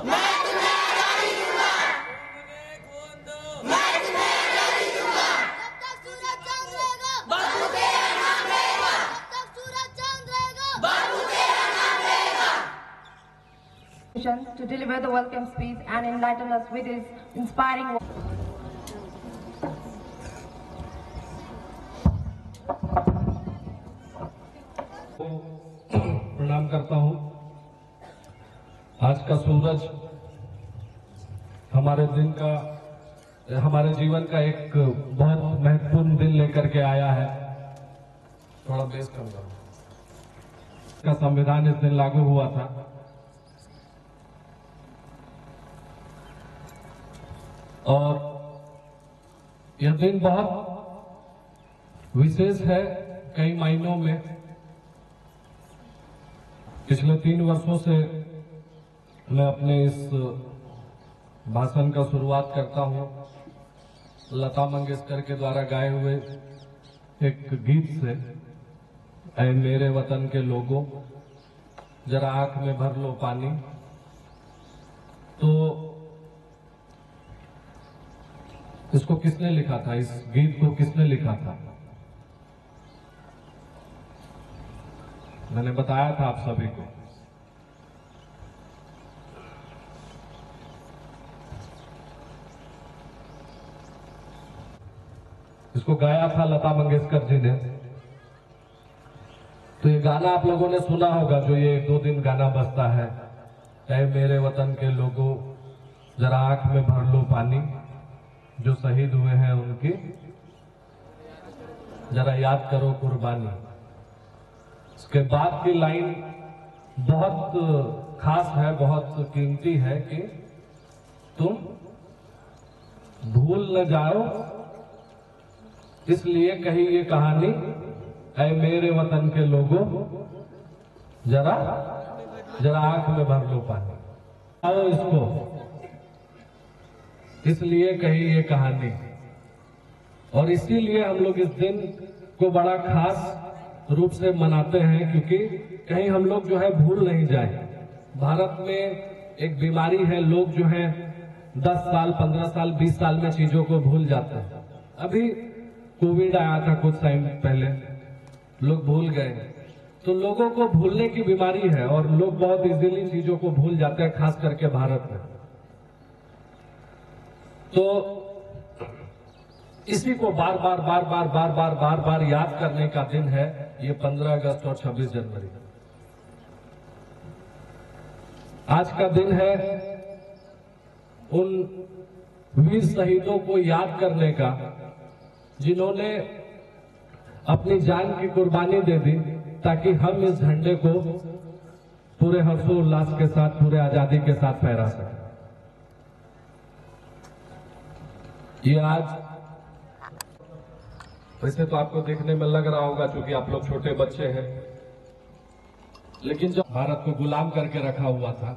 मैं तुम्हें आजादी दूंगा, मैं तुम्हें आजादी दूंगा। जब तक सूरज चांद रहेगा बापू तेरा नाम रहेगा, जब तक सूरज चांद रहेगा बापू तेरा नाम रहेगा। To deliver the welcome speech and enlighten us with his inspiring words. प्रणाम करता हूं। आज का सूरज हमारे जीवन का एक बहुत महत्वपूर्ण दिन लेकर के आया है। थोड़ा बेस कम करो। का संविधान इस दिन लागू हुआ था। और यह दिन बहुत विशेष है कई मायनों में। पिछले 3 वर्षों से मैं अपने इस भाषण का शुरुआत करता हूं लता मंगेशकर के द्वारा गाए हुए एक गीत से, ऐ मेरे वतन के लोगों जरा आंख में भर लो पानी। तो इसको किसने लिखा था, इस गीत को किसने लिखा था? मैंने बताया था आप सभी को। इसको गाया था लता मंगेशकर जी ने। तो ये गाना आप लोगों ने सुना होगा, जो ये 2 दिन गाना बजता है, ऐ मेरे वतन के लोगों जरा आंख में भर लो पानी, जो शहीद हुए हैं उनकी जरा याद करो कुर्बानी। इसके बाद की लाइन बहुत खास है, बहुत कीमती है कि तुम भूल न जाओ इसलिए कही ये कहानी, ऐ मेरे वतन के लोगों जरा आंख में भर लो पानी। आओ इसको इसलिए कही ये कहानी। और इसीलिए हम लोग इस दिन को बड़ा खास रूप से मनाते हैं, क्योंकि कहीं हम लोग जो है भूल नहीं जाए। भारत में एक बीमारी है, लोग जो है 10 साल 15 साल 20 साल में चीजों को भूल जाते हैं। अभी कोविड आया था कुछ टाइम पहले, लोग भूल गए। तो लोगों को भूलने की बीमारी है और लोग बहुत इजीली चीजों को भूल जाते हैं, खास करके भारत में। तो इसी को बार बार याद करने का दिन है ये 15 अगस्त और 26 जनवरी। आज का दिन है उन वीर शहीदों को याद करने का, जिन्होंने अपनी जान की कुर्बानी दे दी ताकि हम इस झंडे को पूरे हर्षोल्लास के साथ, पूरे आजादी के साथ फहरा सकें। ये आज वैसे तो आपको देखने में लग रहा होगा क्योंकि आप लोग छोटे बच्चे हैं, लेकिन जब भारत को गुलाम करके रखा हुआ था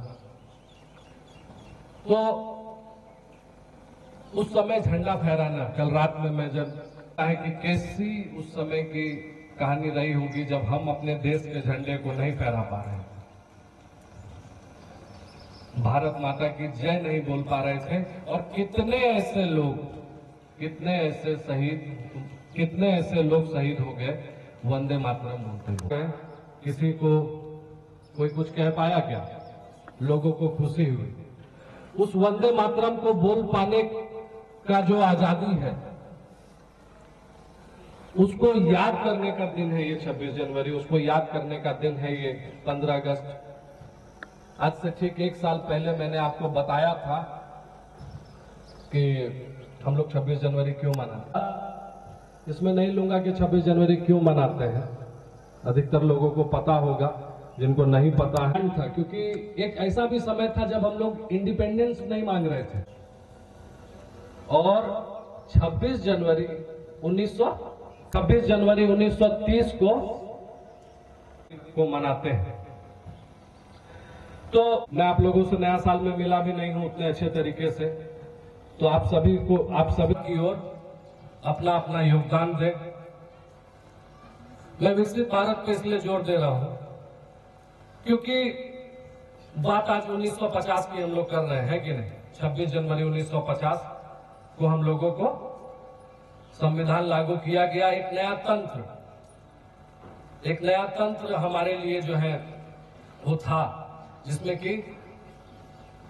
तो उस समय झंडा फहराना, कल रात में मैं जब है कि कैसी उस समय की कहानी रही होगी जब हम अपने देश के झंडे को नहीं फहरा पा रहे, भारत माता की जय नहीं बोल पा रहे थे। और कितने ऐसे लोग, कितने ऐसे लोग शहीद हो गए वंदे मातरम बोलते हुए। किसी को कोई कुछ कह पाया क्या? लोगों को खुशी हुई। उस वंदे मातरम को बोल पाने का जो आजादी है उसको याद करने का दिन है ये 26 जनवरी, उसको याद करने का दिन है ये 15 अगस्त। आज से ठीक 1 साल पहले मैंने आपको बताया था कि हम लोग 26 जनवरी क्यों मनाते। इसमें नहीं लूंगा कि 26 जनवरी क्यों मनाते हैं, अधिकतर लोगों को पता होगा, जिनको नहीं पता है था क्योंकि एक ऐसा भी समय था जब हम लोग इंडिपेंडेंस नहीं मांग रहे थे। और 26 जनवरी 1930 को मनाते हैं। तो मैं आप लोगों से नया साल में मिला भी नहीं हूं उतने अच्छे तरीके से, तो आप सभी की ओर अपना अपना योगदान दें। मैं विकसित भारत पे इसलिए जोर दे रहा हूं क्योंकि बात आज 1950 की हम लोग कर रहे हैं कि नहीं। 26 जनवरी 1950 को हम लोगों को संविधान लागू किया गया। एक नया तंत्र हमारे लिए जो है वो था, जिसमें कि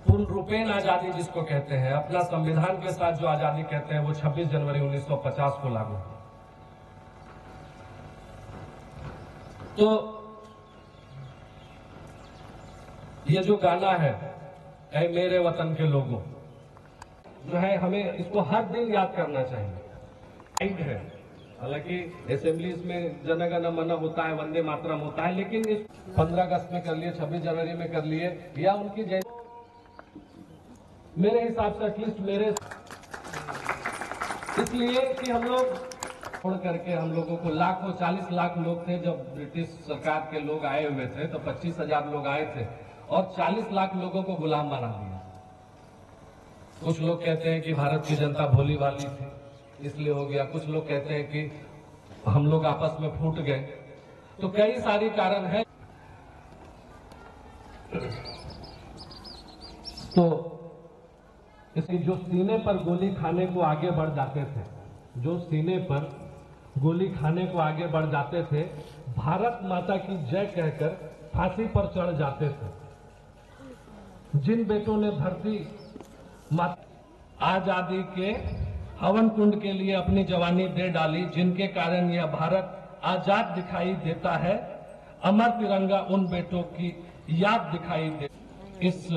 पूर्ण रूपेण आजादी जिसको कहते हैं, अपना संविधान के साथ जो आजादी कहते हैं, वो 26 जनवरी 1950 को लागू हुआ। तो ये जो गाना है, ऐ मेरे वतन के लोगों, जो है हमें इसको हर दिन याद करना चाहिए। है हालांकि असेंबलीज में जनगण मन होता है, वंदे मातरम होता है, लेकिन इस 15 अगस्त में कर लिए, 26 जनवरी में कर लिए, या उनकी जयंती, मेरे हिसाब से एटलीस्ट मेरे, इसलिए कि हम लोग छोड़ करके हम लोगों को लाखों 40 लाख लोग थे जब ब्रिटिश सरकार के लोग आए हुए थे, तो 25,000 लोग आए थे और 40 लाख लोगों को गुलाम बना दिया। कुछ लोग कहते हैं कि भारत की जनता भोली भाली थी इसलिए हो गया, कुछ लोग कहते हैं कि हम लोग आपस में फूट गए, तो कई सारी कारण है। तो इसकी जो सीने पर गोली खाने को आगे बढ़ जाते थे, जो सीने पर गोली खाने को आगे बढ़ जाते थे, भारत माता की जय कहकर फांसी पर चढ़ जाते थे। जिन बेटों ने धरती आजादी के हवन कुंड के लिए अपनी जवानी दे डाली, जिनके कारण यह भारत आजाद दिखाई देता है, अमर तिरंगा उन बेटों की याद दिखाई दे। इस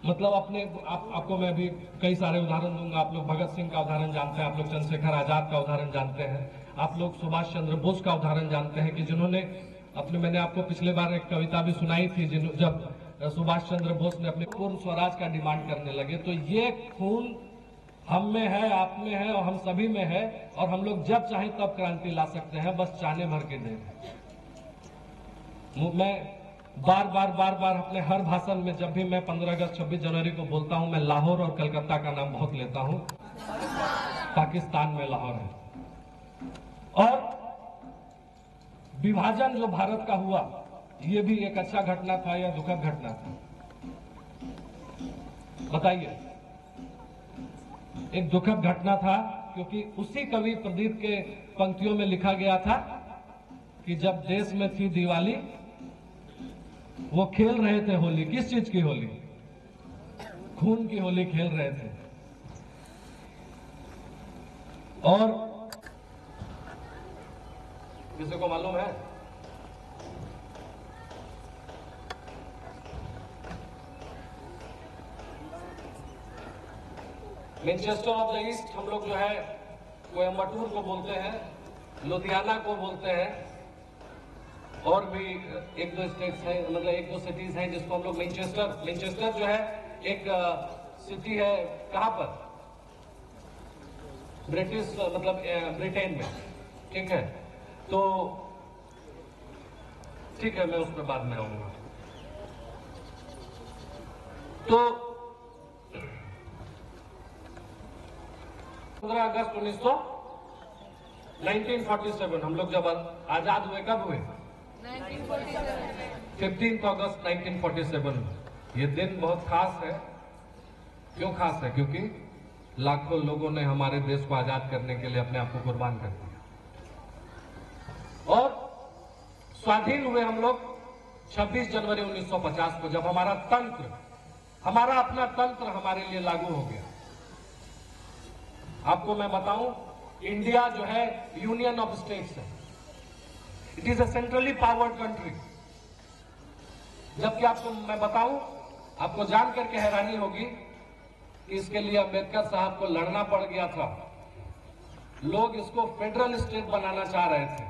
मतलब आपको मैं भी कई सारे उदाहरण दूंगा। आप लोग भगत सिंह का उदाहरण जानते हैं, आप लोग चंद्रशेखर आजाद का उदाहरण जानते हैं, आप लोग सुभाष चंद्र बोस का उदाहरण जानते हैं कि जिन्होंने मैंने आपको पिछले बार एक कविता भी सुनाई थी, जब सुभाष चंद्र बोस ने अपने पूर्ण स्वराज का डिमांड करने लगे। तो ये खून हम में है, आप में है और हम सभी में है, और हम लोग जब चाहे तब क्रांति ला सकते हैं, बस चाहने भर के दें। मैं बार बार अपने हर भाषण में जब भी मैं 15 अगस्त 26 जनवरी को बोलता हूं, मैं लाहौर और कलकत्ता का नाम बहुत लेता हूं। पाकिस्तान में लाहौर है, और विभाजन जो भारत का हुआ, ये भी एक अच्छा घटना था या दुखद घटना था? बताइए। एक दुखद घटना था, क्योंकि उसी कवि प्रदीप के पंक्तियों में लिखा गया था कि जब देश में थी दिवाली, वो खेल रहे थे होली। किस चीज की होली? खून की होली खेल रहे थे। और किसी को मालूम है, मैनचेस्टर ऑफ द ईस्ट हम लोग जो है कोयम्बटूर को बोलते हैं, लुधियाना को बोलते हैं, और भी एक दो स्टेट्स हैं, मतलब एक दो सिटीज हैं जिसको हम लोग मैनचेस्टर जो है एक सिटी है, कहां पर? ब्रिटिश मतलब ब्रिटेन में, ठीक है। तो ठीक है, मैं उस पर बाद में आऊंगा। तो 15 अगस्त 1947 हम लोग जब आजाद हुए, कब हुए? 15 अगस्त 1947। ये दिन बहुत खास है। क्यों खास है? क्योंकि लाखों लोगों ने हमारे देश को आजाद करने के लिए अपने आप को कुर्बान कर दिया, और स्वाधीन हुए हम लोग 26 जनवरी 1950 को, जब हमारा अपना तंत्र हमारे लिए लागू हो गया। आपको मैं बताऊं, इंडिया जो है यूनियन ऑफ स्टेट्स है, it is a centrally powered country. जबकि आपको मैं बताऊं, आपको जान करके हैरानी होगी कि इसके लिए अंबेडकर साहब को लड़ना पड़ गया था। लोग इसको फेडरल स्टेट बनाना चाह रहे थे,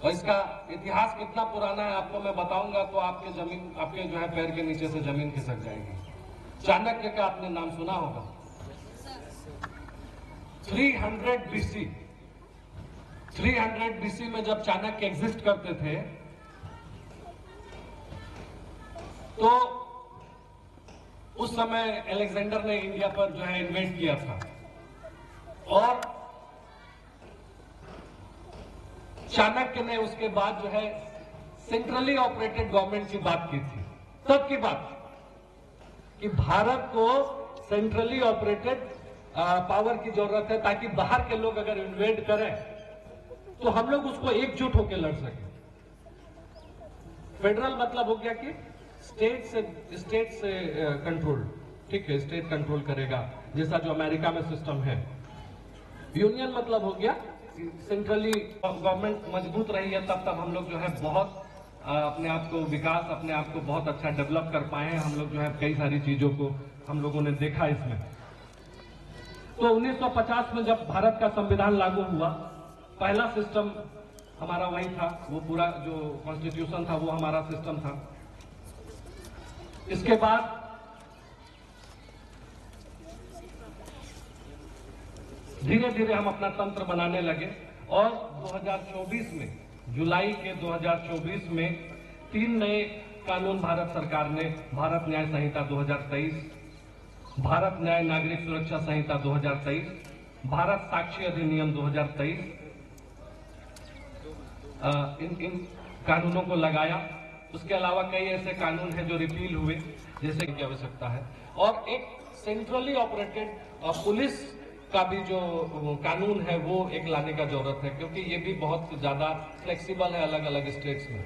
और इसका इतिहास कितना पुराना है आपको मैं बताऊंगा तो आपके जो है पैर के नीचे से जमीन खिसक जाएगी। चाणक्य का आपने नाम सुना होगा। 300 BC में जब चाणक्य एग्जिस्ट करते थे, तो उस समय अलेक्जेंडर ने इंडिया पर जो है इन्वेस्ट किया था, और चाणक्य ने उसके बाद जो है सेंट्रली ऑपरेटेड गवर्नमेंट की बात की थी, तब की बात कि भारत को सेंट्रली ऑपरेटेड पावर की जरूरत है, ताकि बाहर के लोग अगर इन्वेड करें तो हम लोग उसको एकजुट होकर लड़ सकें। फेडरल मतलब हो गया कि स्टेट से कंट्रोल, ठीक है, स्टेट कंट्रोल करेगा, जैसा जो अमेरिका में सिस्टम है। यूनियन मतलब हो गया सेंट्रली गवर्नमेंट मजबूत रही है, तब हम लोग जो है बहुत अपने आप को विकास, अपने आप को बहुत अच्छा डेवलप कर पाए हैं। हम लोग जो है कई सारी चीजों को हम लोगों ने देखा इसमें। तो 1950 में जब भारत का संविधान लागू हुआ, पहला सिस्टम हमारा वही था, वो पूरा जो कॉन्स्टिट्यूशन था वो हमारा सिस्टम था। इसके बाद धीरे धीरे हम अपना तंत्र बनाने लगे और 2024 में, जुलाई के 2024 में 3 नए कानून भारत सरकार ने, भारत न्याय संहिता 2023, भारत न्याय नागरिक सुरक्षा संहिता 2023, भारत साक्षी अधिनियम 2023, इन कानूनों को लगाया। उसके अलावा कई ऐसे कानून हैं जो रिपील हुए, जैसे की आवश्यकता है। और एक सेंट्रली ऑपरेटेड पुलिस का भी जो कानून है वो एक लाने का जरूरत है, क्योंकि ये भी बहुत ज्यादा फ्लेक्सिबल है अलग अलग स्टेट्स में।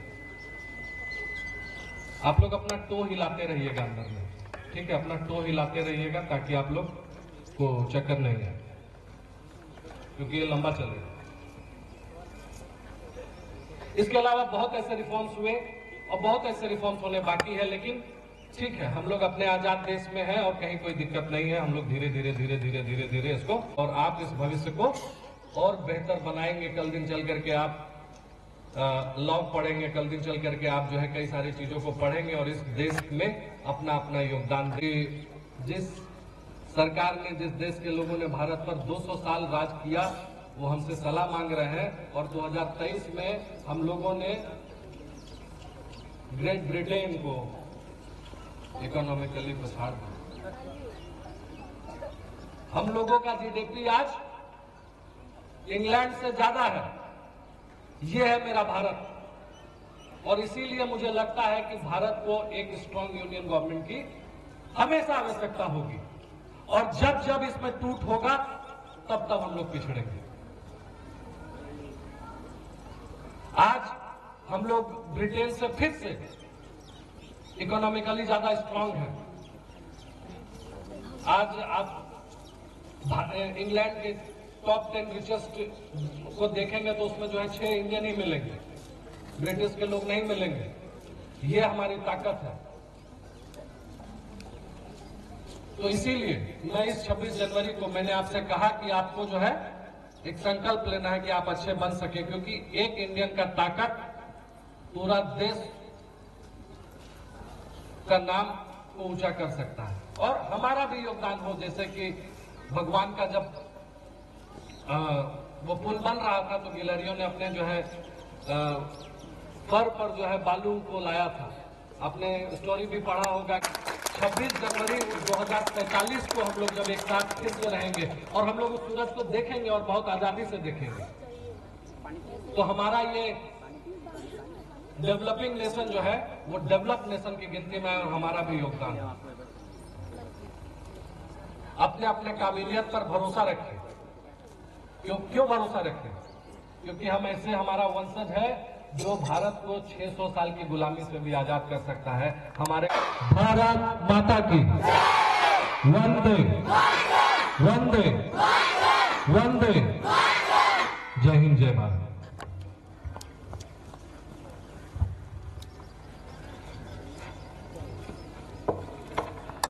आप लोग अपना टो हिलाते रहिएगा अंदर में, ठीक है, अपना टो हिलाते रहिएगा ताकि आप लोग को चक्कर नहीं आए, क्योंकि ये लंबा चलेगा। इसके अलावा बहुत ऐसे रिफॉर्म्स हुए और बहुत ऐसे रिफॉर्म्स होने बाकी है, लेकिन ठीक है, हम लोग अपने आजाद देश में हैं और कहीं कोई दिक्कत नहीं है। हम लोग धीरे धीरे धीरे धीरे धीरे धीरे इसको, और आप इस भविष्य को और बेहतर बनाएंगे। कल दिन चल करके आप लॉ पढ़ेंगे, कल दिन चल करके आप जो है कई सारी चीजों को पढ़ेंगे और इस देश में अपना अपना योगदान दें। जिस सरकार ने, जिस देश के लोगों ने भारत पर 200 साल राज किया, वो हमसे सलाह मांग रहे हैं। और 2023 में हम लोगों ने ग्रेट ब्रिटेन को इकोनॉमिकली पछाड़ दिया। हम लोगों का जीडीपी आज इंग्लैंड से ज्यादा है। ये है मेरा भारत, और इसीलिए मुझे लगता है कि भारत को एक स्ट्रांग यूनियन गवर्नमेंट की हमेशा आवश्यकता होगी, और जब जब इसमें टूट होगा तब तब हम लोग पिछड़ेंगे। आज हम लोग ब्रिटेन से फिर से इकोनॉमिकली ज्यादा स्ट्रांग है। आज आप इंग्लैंड के टॉप 10 रिचेस्ट को देखेंगे तो उसमें जो है 6 इंडियन ही मिलेंगे, ब्रिटिश के लोग नहीं मिलेंगे। ये हमारी ताकत है। तो इसीलिए मैं इस 26 जनवरी को मैंने आपसे कहा कि आपको जो है एक संकल्प लेना है कि आप अच्छे बन सके, क्योंकि एक इंडियन का ताकत पूरा देश का नाम को ऊंचा कर सकता है। और हमारा भी योगदान हो, जैसे कि भगवान का जब वो पुल बन रहा था तो गिलहरियों ने अपने जो है फर पर जो है बालू को लाया था। आपने स्टोरी भी पढ़ा होगा। 26 जनवरी 2045 को हम लोग जब एक साथ फिर से रहेंगे और हम लोग उस सूरज को देखेंगे और बहुत आजादी से देखेंगे, तो हमारा ये डेवलपिंग नेशन जो है वो डेवलप नेशन की गिनती में और हमारा भी योगदान है। अपने अपने काबिलियत पर भरोसा रखें। क्यों भरोसा रखें? क्योंकि हम ऐसे, हमारा वंशज है जो भारत को 600 साल की गुलामी से भी आजाद कर सकता है। हमारे भारत माता की वंदे वंदे वंदे। जय हिंद, जय भारत।